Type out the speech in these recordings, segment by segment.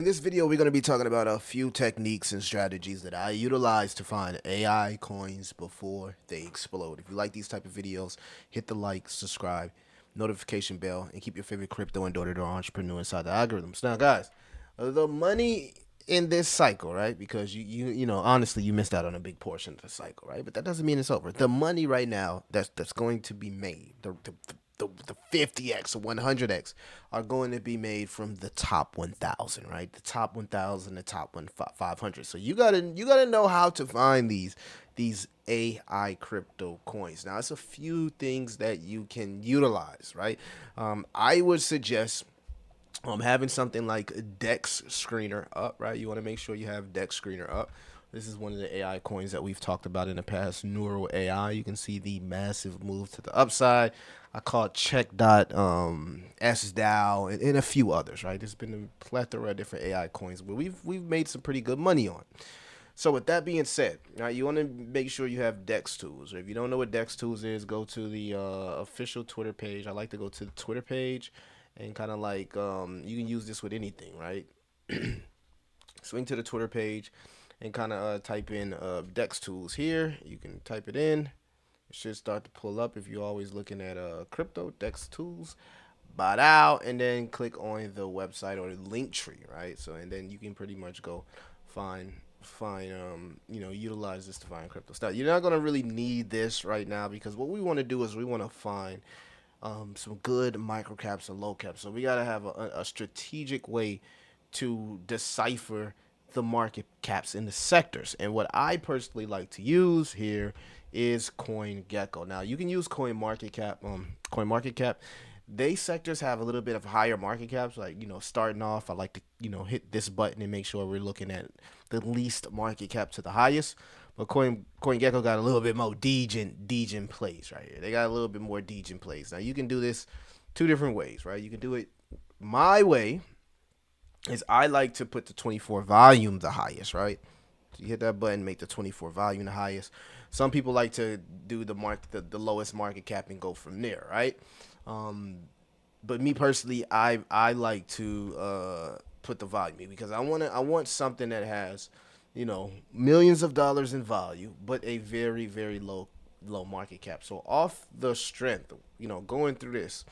In this video, we're going to be talking about a few techniques and strategies that I utilize to find AI coins before they explode. If you like these type of videos, hit the like, subscribe, notification bell, and keep your favorite crypto and door-to-door entrepreneur inside the algorithms. Now, guys, the money in this cycle, right? Because you know, honestly, you missed out on a big portion of the cycle, right? But that doesn't mean it's over. The money right now that's going to be made, the 50x or 100x are going to be made from the top 1000, right? The top 1000, the top 500. So you gotta know how to find these AI crypto coins. Now, it's a few things that you can utilize, right? I would suggest having something like Dex Screener up, right? You want to make sure you have Dex Screener up. This is one of the AI coins that we've talked about in the past, Neural AI. You can see the massive move to the upside. I call it Check Dot, SDAO, and a few others, right? There's been a plethora of different AI coins, but we've made some pretty good money on. So with that being said, right, you want to make sure you have Dex Tools. If you don't know what Dex Tools is, go to the official Twitter page. I like to go to the Twitter page and kind of like you can use this with anything, right? Swing to the Twitter page and kind of type in Dex Tools here. You can type it in. It should start to pull up if you're always looking at crypto Dex Tools. Bot out and then click on the website or the link tree, right? So and then you can pretty much go find utilize this to find crypto stuff. You're not gonna really need this right now because what we want to do is we want to find some good micro caps and low caps. So we gotta have a strategic way to decipher the market caps in the sectors. And what I personally like to use here is CoinGecko. Now you can use CoinMarketCap. They sectors have a little bit of higher market caps. Like, starting off, I like to, hit this button and make sure we're looking at the least market cap to the highest. But CoinGecko got a little bit more Degen plays right here. They got a little bit more Degen plays. Now you can do this two different ways, right? You can do it my way, is I like to put the 24 volume the highest, right? So you hit that button, make the 24 volume the highest. Some people like to do the lowest market cap and go from there, right? Um, but me personally, I like to put the volume because I want something that has, millions of dollars in value, but a very very low market cap. So off the strength, going through this,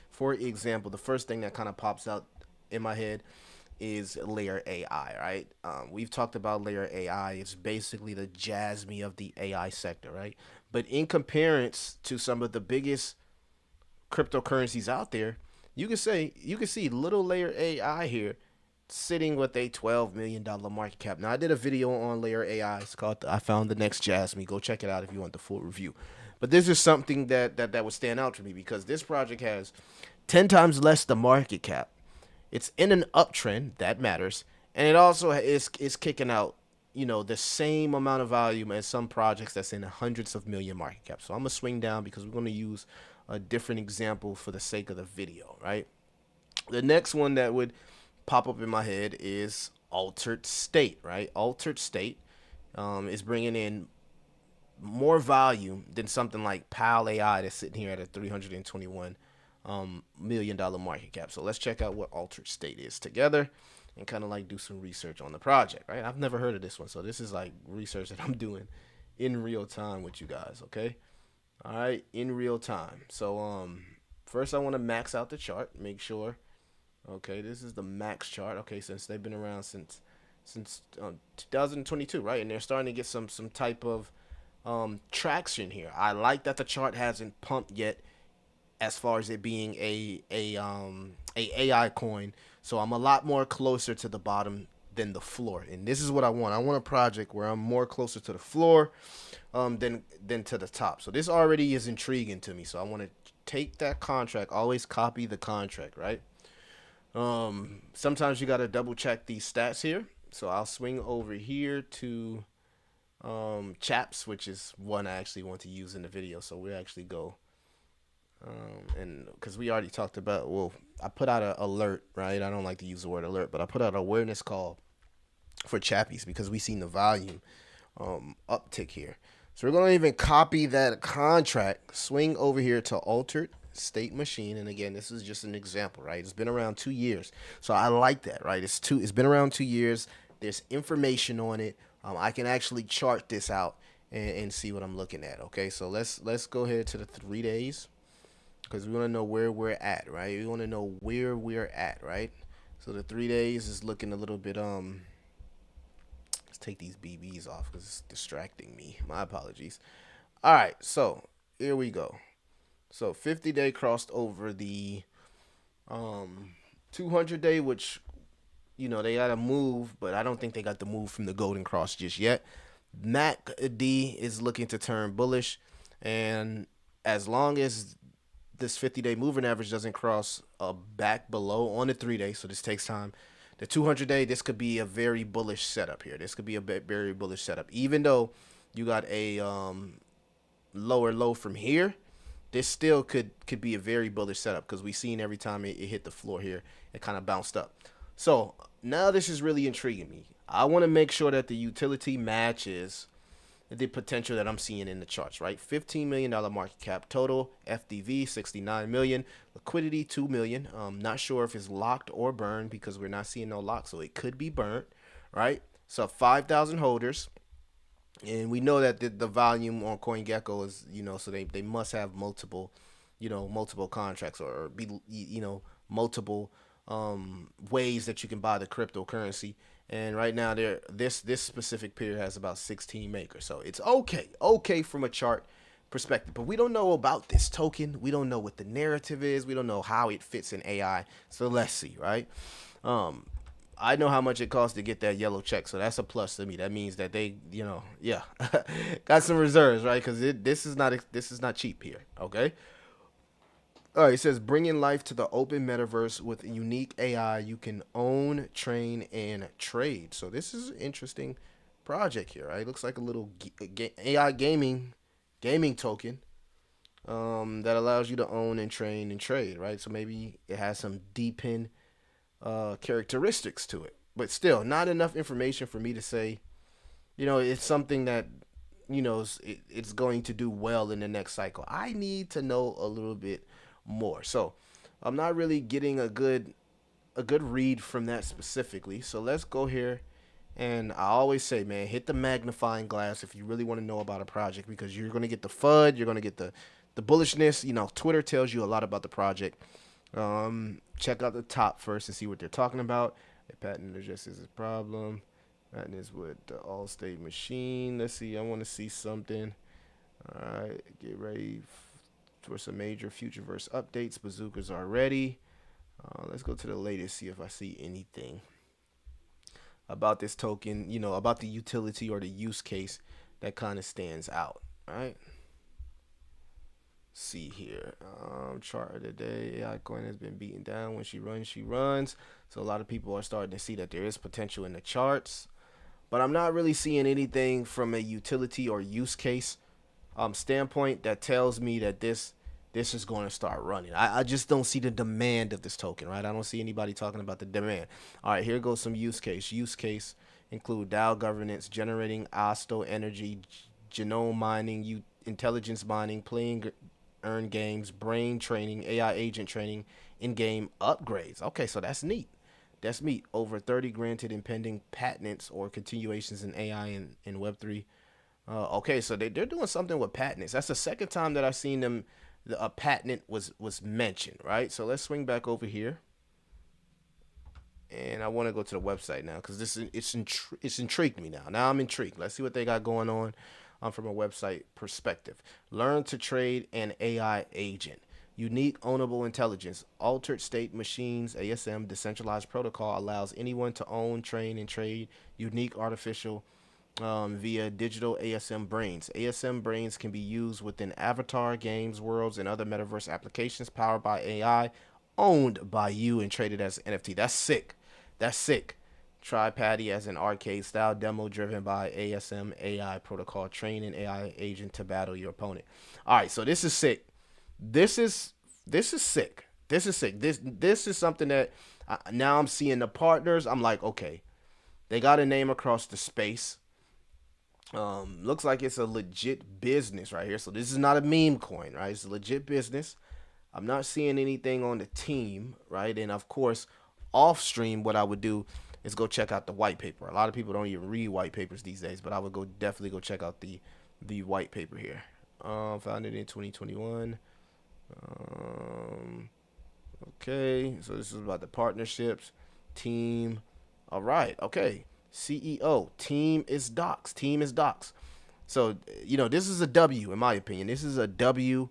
for example, the first thing that kind of pops out in my head is Layer AI, right? We've talked about Layer AI. It's basically the Jasmy of the AI sector, right? But in comparison to some of the biggest cryptocurrencies out there, you can see little Layer AI here sitting with a $12 million market cap. Now I did a video on Layer AI. It's called "I Found the Next Jasmy." Go check it out if you want the full review. But this is something that would stand out to me because this project has 10 times less the market cap. It's in an uptrend that matters, and it also is kicking out the same amount of volume as some projects that's in hundreds of million market cap. So I'm gonna swing down because we're gonna use a different example for the sake of the video, right? The next one that would pop up in my head is Altered State, right? Altered State is bringing in more volume than something like Pal AI that's sitting here at a 321 $1 million market cap. So let's check out what Altered State is together and kind of like do some research on the project, right? I've never heard of this one, so this is like research that I'm doing in real time with you guys, okay? All right, in real time. So first I want to max out the chart, make sure. Okay, this is the max chart. Okay, since they've been around since 2022, right? And they're starting to get some type of traction here. I like that the chart hasn't pumped yet as far as it being a AI coin. So I'm a lot more closer to the bottom than the floor. And this is what I want. I want a project where I'm more closer to the floor than to the top. So this already is intriguing to me. So I want to take that contract, always copy the contract, right? Sometimes you got to double check these stats here. So I'll swing over here to Chaps, which is one I actually want to use in the video. So we'll actually go and because we already talked about, well, I put out an alert, right? I don't like to use the word alert, but I put out an awareness call for Chappies because we seen the volume uptick here. So we're gonna even copy that contract, swing over here to Altered state machine, and again, this is just an example, right? It's been around 2 years, so I like that, right? It's been around 2 years. There's information on it. I can actually chart this out and see what I'm looking at. Okay, so let's go ahead to the 3 days because we want to know where we're at, right? We want to know where we're at, right? So the 3 days is looking a little bit. Let's take these BBs off because it's distracting me. My apologies. All right, so here we go. So 50-day crossed over the 200-day, which they got to move, but I don't think they got the move from the golden cross just yet. MACD is looking to turn bullish, and as long as this 50-day moving average doesn't cross back below on the 3 day, so this takes time. The 200-day, this could be a very bullish setup here. This could be a very bullish setup, even though you got a lower low from here. This still could be a very bullish setup because we've seen every time it hit the floor here, it kind of bounced up. So now this is really intriguing me. I want to make sure that the utility matches the potential that I'm seeing in the charts, right? $15 million market cap total, FDV 69 million, liquidity 2 million. Not sure if it's locked or burned because we're not seeing no lock, so it could be burnt, right? So 5,000 holders. And we know that the volume on CoinGecko is, so they must have multiple, multiple contracts or be, multiple ways that you can buy the cryptocurrency. And right now, this specific period has about 16 makers, so it's okay from a chart perspective. But we don't know about this token. We don't know what the narrative is. We don't know how it fits in AI. So let's see, right? I know how much it costs to get that yellow check, so that's a plus to me. That means that they, yeah, got some reserves, right? Because this is not cheap here. Okay. All right, it says bringing life to the open metaverse with unique AI you can own, train, and trade. So this is an interesting project here, right? It looks like a little AI gaming token that allows you to own and train and trade, right? So maybe it has some deep in characteristics to it, but still not enough information for me to say, it's something that it's going to do well in the next cycle. I need to know a little bit more. So I'm not really getting a good read from that specifically. So let's go here, and I always say, man, hit the magnifying glass if you really want to know about a project, because you're going to get the FUD, you're going to get the bullishness. Twitter tells you a lot about the project. Check out the top first and see what they're talking about. A patent addresses a problem. Patent is with the all-state machine. Let's see. I want to see something. All right, get ready for some major Futureverse updates. Bazookas are ready. Let's go to the latest, see if I see anything about this token, about the utility or the use case that kind of stands out. All right. See here. Chart of the day. Altcoin has been beaten down. When she runs. So a lot of people are starting to see that there is potential in the charts. But I'm not really seeing anything from a utility or use case standpoint that tells me that this is going to start running. I just don't see the demand of this token, right? I don't see anybody talking about the demand. All right, here goes some use case. Use case include DAO governance, generating Osto energy, genome mining, intelligence mining, playing earn games, brain training, AI agent training, in-game upgrades. Okay, so that's neat. That's neat. Over 30 granted and pending patents or continuations in AI and Web3. Okay, so they're doing something with patents. That's the second time that I've seen them. A patent was mentioned, right? So let's swing back over here, and I want to go to the website now because it's intrigued me now. Now I'm intrigued. Let's see what they got going on from a website perspective. Learn to trade an AI agent. Unique ownable intelligence. Altered state machines, ASM, decentralized protocol allows anyone to own, train, and trade unique artificial via digital ASM brains. ASM brains can be used within avatar, games, worlds, and other metaverse applications powered by AI, owned by you, and traded as NFT. That's sick. That's sick. Try Patty as an arcade style demo driven by ASM AI protocol. Train an AI agent to battle your opponent. All right, so this is sick. This is sick. This is sick. This is something that now I'm seeing the partners. I'm like, okay, they got a name across the space. Looks like it's a legit business right here. So this is not a meme coin, right? It's a legit business. I'm not seeing anything on the team, right? And of course, off stream, what I would do is go check out the white paper. A lot of people don't even read white papers these days, but I would go definitely go check out the white paper here. Founded in 2021. Um, okay, so this is about the partnerships, team. All right, okay. CEO, team is docs. Team is docs. So, this is a W in my opinion. This is a W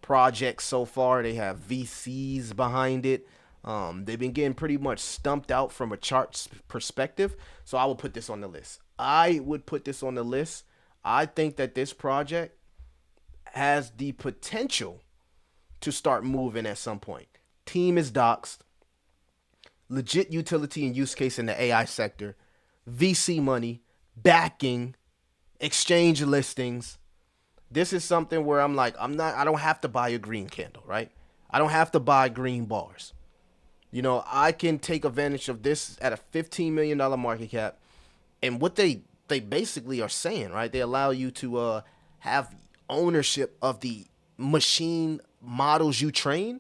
project so far. They have VCs behind it. They've been getting pretty much stumped out from a charts perspective. So I would put this on the list. I would put this on the list. I think that this project has the potential to start moving at some point. Team is doxed. Legit utility and use case in the AI sector. VC money, backing, exchange listings. This is something where I'm like, I don't have to buy a green candle, right? I don't have to buy green bars. I can take advantage of this at a $15 million market cap. And what they basically are saying, right? They allow you to have ownership of the machine models you train.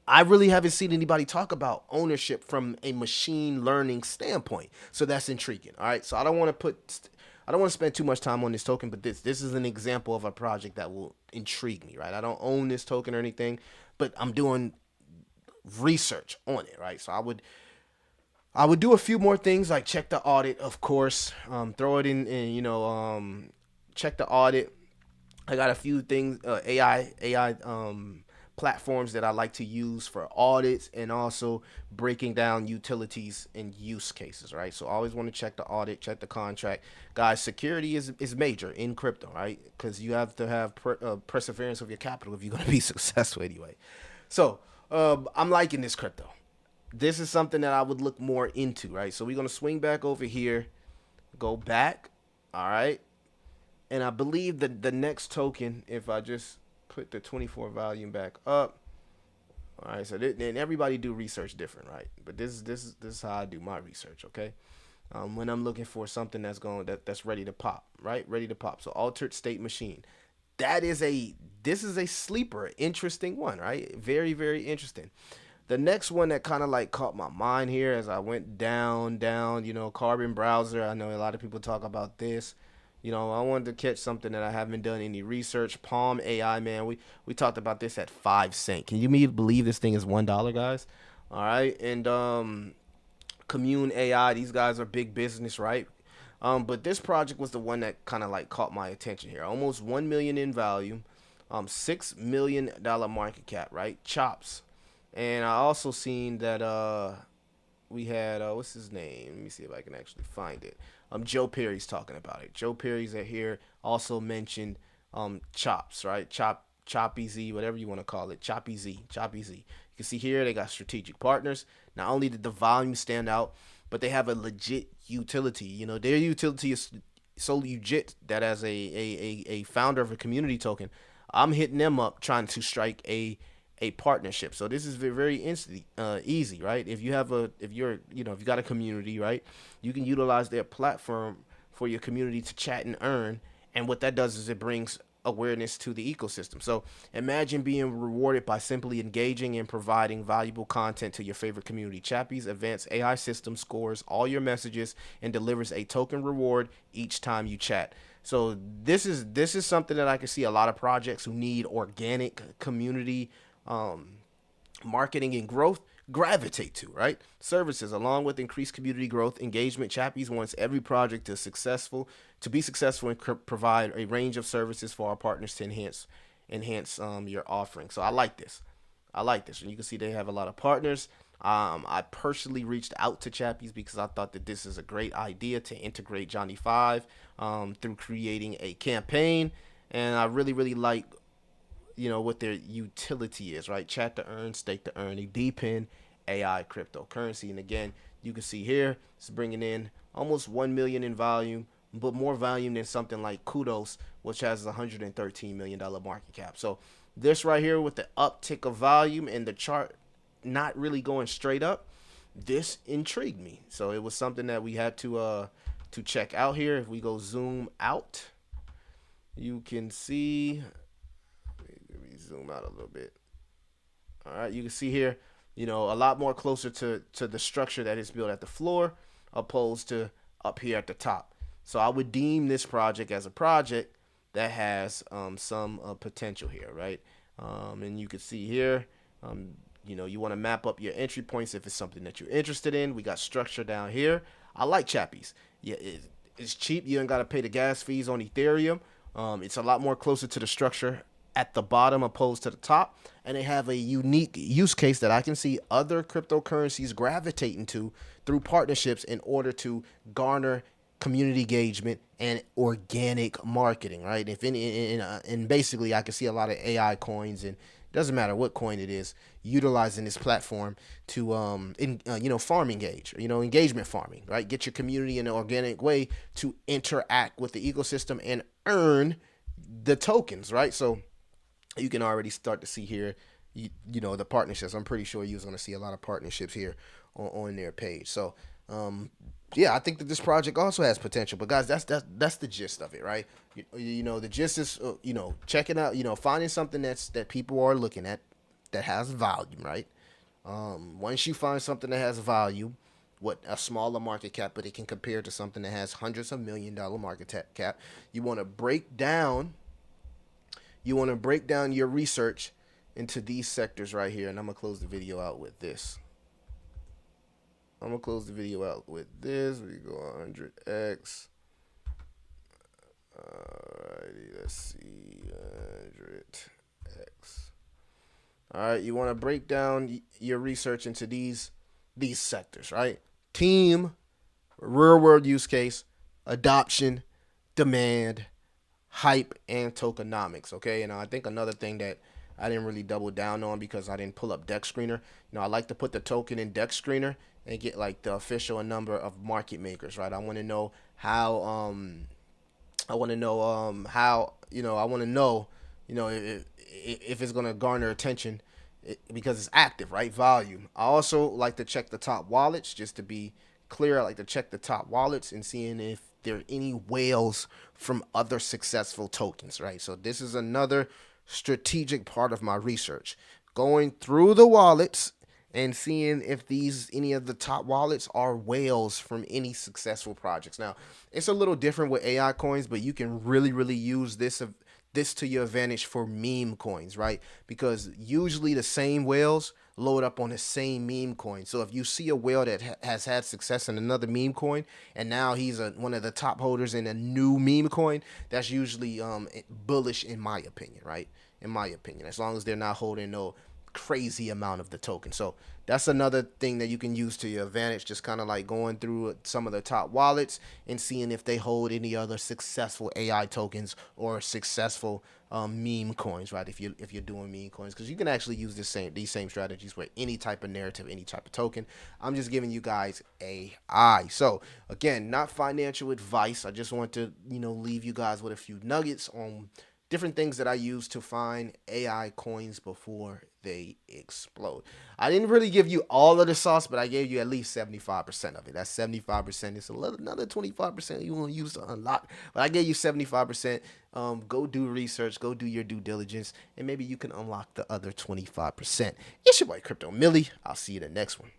I really haven't seen anybody talk about ownership from a machine learning standpoint. So that's intriguing. All right. So I don't want to spend too much time on this token, but this is an example of a project that will intrigue me, right? I don't own this token or anything, but I'm doing research on it, right? So I would do a few more things like check the audit, of course, throw it in, check the audit. I got a few things, AI platforms that I like to use for audits and also breaking down utilities and use cases, right? So I always want to check the audit, check the contract. Guys, security is major in crypto, right? Because you have to have perseverance of your capital if you're going to be successful anyway. So I'm liking this crypto. This is something that I would look more into, right? So we're going to swing back over here, go back, all right? And I believe that the next token, if I just put the 24 volume back up, all right. So then everybody do research different, right? But this is how I do my research, okay? When I'm looking for something that's ready to pop, right? Ready to pop. So altered state machine. This is a sleeper, interesting one, right? Very very interesting. The next one that kind of like caught my mind here as I went down, Carbon Browser. I know a lot of people talk about this. I wanted to catch something that I haven't done any research. Palm AI, man. We talked about this at 5 cents. Can you believe this thing is $1, guys? All right, and Commune AI. These guys are big business, right? But this project was the one that kind of like caught my attention here. Almost 1 million in value, $6 million market cap, right? Chops, and I also seen that we had what's his name? Let me see if I can actually find it. Joe Perry's talking about it. Joe Perry's at here also mentioned Chops, right? Choppy Z, whatever you want to call it. Choppy Z. You can see here they got strategic partners. Not only did the volume stand out, but they have a legit utility. Their utility is so legit that as a founder of a community token, I'm hitting them up trying to strike a partnership. So this is very easy, right? If you have if you got a community, right, you can utilize their platform for your community to chat and earn. And what that does is it brings awareness to the ecosystem. So imagine being rewarded by simply engaging and providing valuable content to your favorite community. Chappies advanced AI system scores all your messages and delivers a token reward each time you chat. So this is something that I can see a lot of projects who need organic community marketing and growth gravitate to, right? Services, along with increased community growth, engagement. Chappies wants every project to be successful and provide a range of services for our partners to enhance your offering. So I like this. And you can see they have a lot of partners. I personally reached out to Chappies because I thought that this is a great idea to integrate Johnny Five through creating a campaign, and I really really like what their utility is, right? Chat to earn, stake to earn. They deepen AI cryptocurrency, and again, you can see here it's bringing in almost 1 million in volume, but more volume than something like Kudos, which has a $113 million market cap. So this right here with the uptick of volume and the chart not really going straight up, this intrigued me. So it was something that we had to check out here. If we go zoom out, you can see. Let me zoom out a little bit. All right, you can see here, a lot more closer to the structure that is built at the floor, opposed to up here at the top. So I would deem this project as a project that has some potential here, right? And you can see here, um, you want to map up your entry points if it's something that you're interested in. We got structure down here. I like Chappies. Yeah, it's cheap. You don't got to pay the gas fees on Ethereum. It's a lot more closer to the structure at the bottom opposed to the top, and they have a unique use case that I can see other cryptocurrencies gravitating to through partnerships in order to garner community engagement and organic marketing, right? If any, and basically, I can see a lot of AI coins, and it doesn't matter what coin it is, utilizing this platform to farm engage, engagement farming, right? Get your community in an organic way to interact with the ecosystem and earn the tokens, right? So you can already start to see here, the partnerships. I'm pretty sure you're going to see a lot of partnerships here on their page. So, yeah, I think that this project also has potential. But guys, that's the gist of it, right? The gist is, checking out, finding something that people are looking at that has value, right? Once you find something that has value, what a smaller market cap, but it can compare to something that has hundreds of $1 million market cap. You want to break down your research into these sectors right here. And I'm going to close the video out with this. We go 100x. Alrighty, let's see. 100x. Alright, you want to break down your research into these sectors, right? Team, real world use case, adoption, demand, hype, and tokenomics. Okay, and I think another thing that I didn't really double down on because I didn't pull up Dex Screener. I like to put the token in Dex Screener and get like the official number of market makers, right? I want to know how I want to know if it's gonna garner attention because it's active, right? Volume. I also like to check the top wallets just to be clear. I like to check the top wallets and seeing if there are any whales from other successful tokens, right? So this is another strategic part of my research, going through the wallets and seeing if any of the top wallets are whales from any successful projects. Now, it's a little different with AI coins, but you can really use this to your advantage for meme coins, right? Because usually the same whales load up on the same meme coin. So if you see a whale that has had success in another meme coin, and now he's one of the top holders in a new meme coin, that's usually bullish in my opinion, right? In my opinion, as long as they're not holding no crazy amount of the token. So that's another thing that you can use to your advantage, just kind of like going through some of the top wallets and seeing if they hold any other successful AI tokens or successful meme coins, right? If you're doing meme coins, because you can actually use these same strategies with any type of narrative, any type of token. I'm just giving you guys AI. So again, not financial advice. I just want to leave you guys with a few nuggets on different things that I use to find AI coins before they explode. I didn't really give you all of the sauce, but I gave you at least 75% of it. That's 75%. It's another 25% you want to use to unlock. But I gave you 75%. Go do research, go do your due diligence, and maybe you can unlock the other 25%. It's your boy Crypto Millie. I'll see you in the next one.